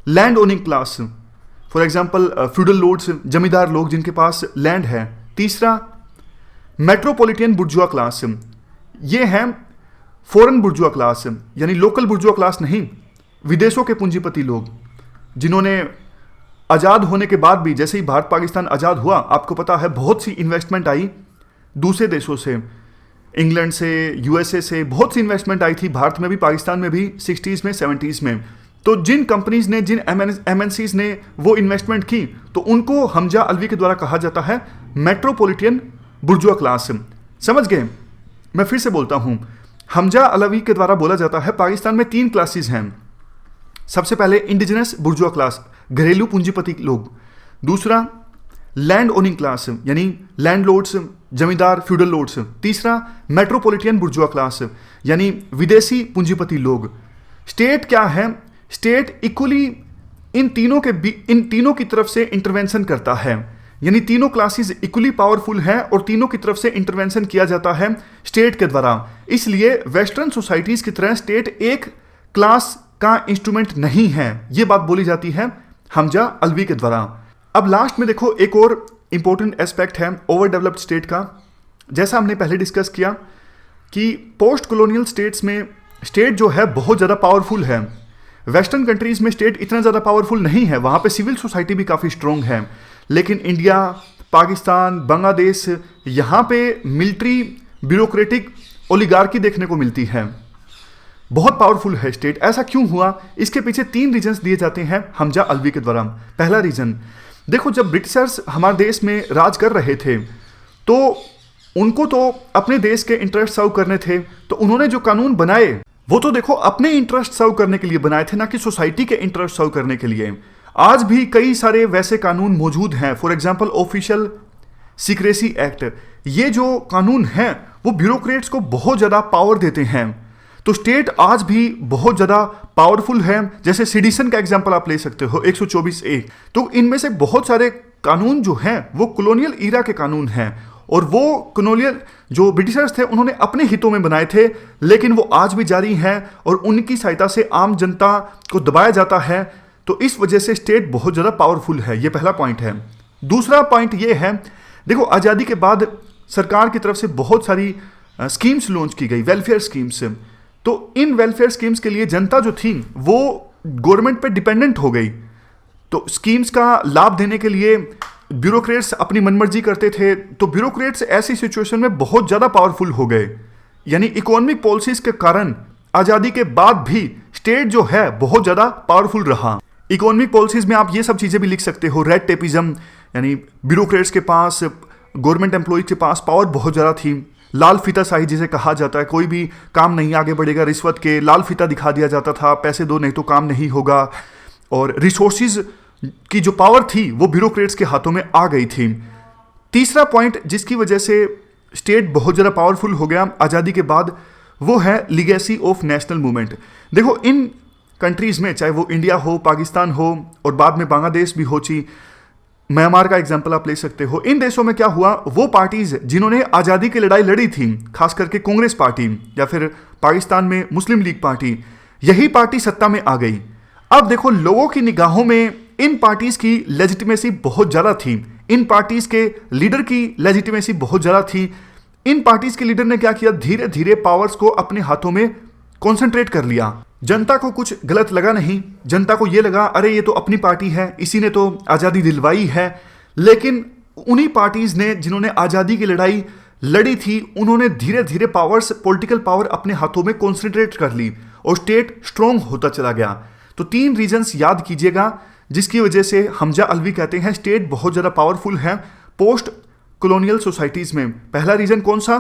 land owning class, for example feudal lords, जमींदार लोग जिनके पास लैंड है। तीसरा मेट्रोपॉलिटन बुर्जुआ क्लास, ये है फॉरेन बुर्जुआ क्लास, यानी लोकल बुर्जुआ क्लास नहीं, विदेशों के पूंजीपति लोग जिन्होंने आज़ाद होने के बाद भी, जैसे ही भारत पाकिस्तान आज़ाद हुआ, आपको पता है बहुत सी इन्वेस्टमेंट आई दूसरे देशों से, इंग्लैंड से, यूएसए से, बहुत सी इन्वेस्टमेंट आई थी भारत में भी, पाकिस्तान में भी 60s में 70s में। तो जिन कंपनीज ने, जिन एमएनसीज ने वो इन्वेस्टमेंट की, तो उनको हमजा अलवी के द्वारा कहा जाता है मेट्रोपॉलिटन बुर्जुआ क्लास। समझ गए? मैं फिर से बोलता हूँ, हमजा अलवी के द्वारा बोला जाता है पाकिस्तान में 3 क्लासेस हैं। सबसे पहले इंडिजिनस बुर्जुआ क्लास, घरेलू पूंजीपति लोग। दूसरा लैंड ओनिंग क्लास, यानी लैंडलॉर्ड्स, जमींदार, फ्यूडल लॉर्ड्स। तीसरा मेट्रोपॉलिटन बुर्जुआ क्लास, यानी विदेशी पूंजीपति लोग। स्टेट क्या है? स्टेट इक्वली इन तीनों की तरफ से इंटरवेंशन करता है, यानी तीनों क्लासेस इक्वली पावरफुल हैं और तीनों की तरफ से इंटरवेंशन किया जाता है स्टेट के द्वारा। इसलिए वेस्टर्न सोसाइटीज की तरह स्टेट एक क्लास का इंस्ट्रूमेंट नहीं है, ये बात बोली जाती है हमजा अलवी के द्वारा। अब लास्ट में देखो एक और इंपॉर्टेंट एस्पेक्ट है ओवर डेवलप्ड स्टेट का। जैसा हमने पहले डिस्कस किया कि पोस्ट कॉलोनियल स्टेट्स में स्टेट जो है बहुत ज़्यादा पावरफुल है। वेस्टर्न कंट्रीज में स्टेट इतना ज़्यादा पावरफुल नहीं है, वहाँ पे सिविल सोसाइटी भी काफ़ी स्ट्रॉन्ग है। लेकिन इंडिया, पाकिस्तान, बांग्लादेश, यहाँ पे मिलिट्री ब्यूरोक्रेटिक ओलिगार्की देखने को मिलती है। बहुत पावरफुल है स्टेट। ऐसा क्यों हुआ? इसके पीछे 3 रीजन्स दिए जाते हैं हमजा अलवी के द्वारा। पहला रीजन, देखो जब ब्रिटिशर्स हमारे देश में राज कर रहे थे तो उनको तो अपने देश के इंटरेस्ट सर्व करने थे, तो उन्होंने जो कानून बनाए वो तो देखो अपने इंटरेस्ट सर्व करने के लिए बनाए थे, ना कि सोसाइटी के इंटरेस्ट सर्व करने के लिए। आज भी कई सारे वैसे कानून मौजूद हैं। For example official secrecy act, ये जो कानून हैं वो ब्यूरोक्रेट्स को बहुत ज़्यादा पावर देते हैं। तो स्टेट आज भी बहुत ज़्यादा पावरफुल है। जैसे सेडिशन का एग्जांपल आप ले सकते हो 124A। तो इनमें से बहुत सारे कानून जो हैं वो कॉलोनियल ईरा के कानून हैं, और वो कॉलोनियल जो ब्रिटिशर्स थे उन्होंने अपने हितों में बनाए थे, लेकिन वो आज भी जारी हैं और उनकी सहायता से आम जनता को दबाया जाता है। तो इस वजह से स्टेट बहुत ज़्यादा पावरफुल है। ये पहला पॉइंट है। दूसरा पॉइंट ये है, देखो आज़ादी के बाद सरकार की तरफ से बहुत सारी स्कीम्स लॉन्च की गई, वेलफेयर स्कीम्स। तो इन वेलफेयर स्कीम्स के लिए जनता जो थी वो गवर्नमेंट पे डिपेंडेंट हो गई। तो स्कीम्स का लाभ देने के लिए ब्यूरोक्रेट्स अपनी मनमर्जी करते थे, तो ब्यूरोक्रेट्स ऐसी सिचुएशन में बहुत ज़्यादा पावरफुल हो गए। यानी इकोनॉमिक पॉलिसीज के कारण आज़ादी के बाद भी स्टेट जो है बहुत ज़्यादा पावरफुल रहा। इकोनॉमिक पॉलिसीज में आप ये सब चीज़ें भी लिख सकते हो, रेड टेपिज्म, यानी ब्यूरोक्रेट्स के पास, गवर्नमेंट एम्प्लॉय के पास पावर बहुत ज़्यादा थी। लाल फीताशाही जिसे कहा जाता है, कोई भी काम नहीं आगे बढ़ेगा रिश्वत के, लाल फीता दिखा दिया जाता था, पैसे दो नहीं तो काम नहीं होगा। और रिसोर्सिस की जो पावर थी वो ब्यूरोक्रेट्स के हाथों में आ गई थी। तीसरा पॉइंट जिसकी वजह से स्टेट बहुत ज़्यादा पावरफुल हो गया आज़ादी के बाद, वो है लीगेसी ऑफ नेशनल मूवमेंट। देखो इन कंट्रीज़ में, चाहे वो इंडिया हो, पाकिस्तान हो और बाद में बांग्लादेश भी हो, म्यांमार का एग्जाम्पल आप ले सकते हो, इन देशों में क्या हुआ, वो पार्टीज जिन्होंने आज़ादी की लड़ाई लड़ी थी, खास करके कांग्रेस पार्टी या फिर पाकिस्तान में मुस्लिम लीग पार्टी, यही पार्टी सत्ता में आ गई। अब देखो लोगों की निगाहों में इन पार्टीज की लेजिटिमेसी बहुत ज़्यादा थी, इन पार्टीज के लीडर की लेजिटिमेसी बहुत ज़्यादा थी। इन पार्टीज के लीडर ने क्या किया, धीरे धीरे पावर्स को अपने हाथों में कॉन्सेंट्रेट कर लिया। जनता को कुछ गलत लगा नहीं, जनता को ये लगा अरे ये तो अपनी पार्टी है, इसी ने तो आज़ादी दिलवाई है। लेकिन उन्हीं पार्टीज ने जिन्होंने आज़ादी की लड़ाई लड़ी थी, उन्होंने धीरे धीरे पावर्स, पॉलिटिकल पावर अपने हाथों में कॉन्सेंट्रेट कर ली और स्टेट स्ट्रॉन्ग होता चला गया। तो 3 रीजंस याद कीजिएगा जिसकी वजह से हमजा अलवी कहते हैं स्टेट बहुत ज़्यादा पावरफुल है पोस्ट कॉलोनियल सोसाइटीज़ में। पहला रीजन कौन सा,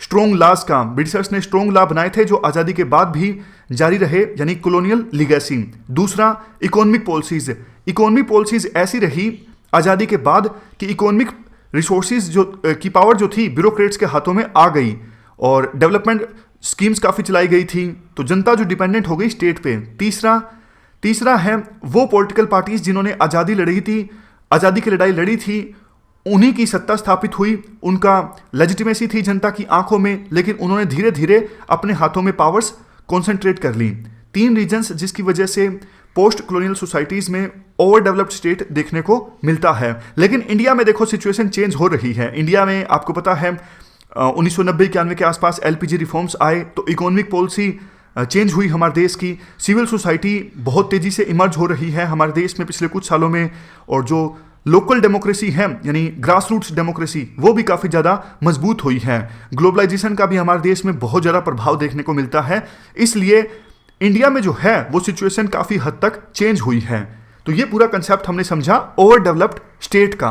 स्ट्रॉन्ग लॉज का, ब्रिटिशर्स ने स्ट्रॉन्ग लॉ बनाए थे जो आज़ादी के बाद भी जारी रहे, यानी कॉलोनियल लीगेसी। दूसरा इकोनॉमिक पॉलिसीज, इकोनॉमिक पॉलिसीज ऐसी रही आज़ादी के बाद कि इकोनॉमिक रिसोर्सेज जो की पावर जो थी ब्यूरोक्रेट्स के हाथों में आ गई और डेवलपमेंट स्कीम्स काफ़ी चलाई गई थी, तो जनता जो डिपेंडेंट हो गई स्टेट पे। तीसरा है वो पॉलिटिकल पार्टीज जिन्होंने आज़ादी लड़ी थी, आज़ादी की लड़ाई लड़ी थी, उन्हीं की सत्ता स्थापित हुई, उनका लेजिटिमेसी थी जनता की आंखों में, लेकिन उन्होंने धीरे धीरे अपने हाथों में पावर्स कॉन्सेंट्रेट कर ली। 3 रीजन्स जिसकी वजह से पोस्ट कॉलोनियल सोसाइटीज़ में ओवर डेवलप्ड स्टेट देखने को मिलता है। लेकिन इंडिया में देखो सिचुएशन चेंज हो रही है। इंडिया में आपको पता है 1990-91 के आसपास LPG रिफॉर्म्स आए, तो इकोनॉमिक पॉलिसी चेंज हुई हमारे देश की। सिविल सोसाइटी बहुत तेज़ी से इमर्ज हो रही है हमारे देश में पिछले कुछ सालों में, और जो लोकल डेमोक्रेसी है यानी ग्रास रूट्स डेमोक्रेसी वो भी काफ़ी ज़्यादा मजबूत हुई है। ग्लोबलाइजेशन का भी हमारे देश में बहुत ज़्यादा प्रभाव देखने को मिलता है, इसलिए इंडिया में जो है वो सिचुएशन काफ़ी हद तक चेंज हुई है। तो ये पूरा कंसेप्ट हमने समझा ओवर डेवलप्ड स्टेट का।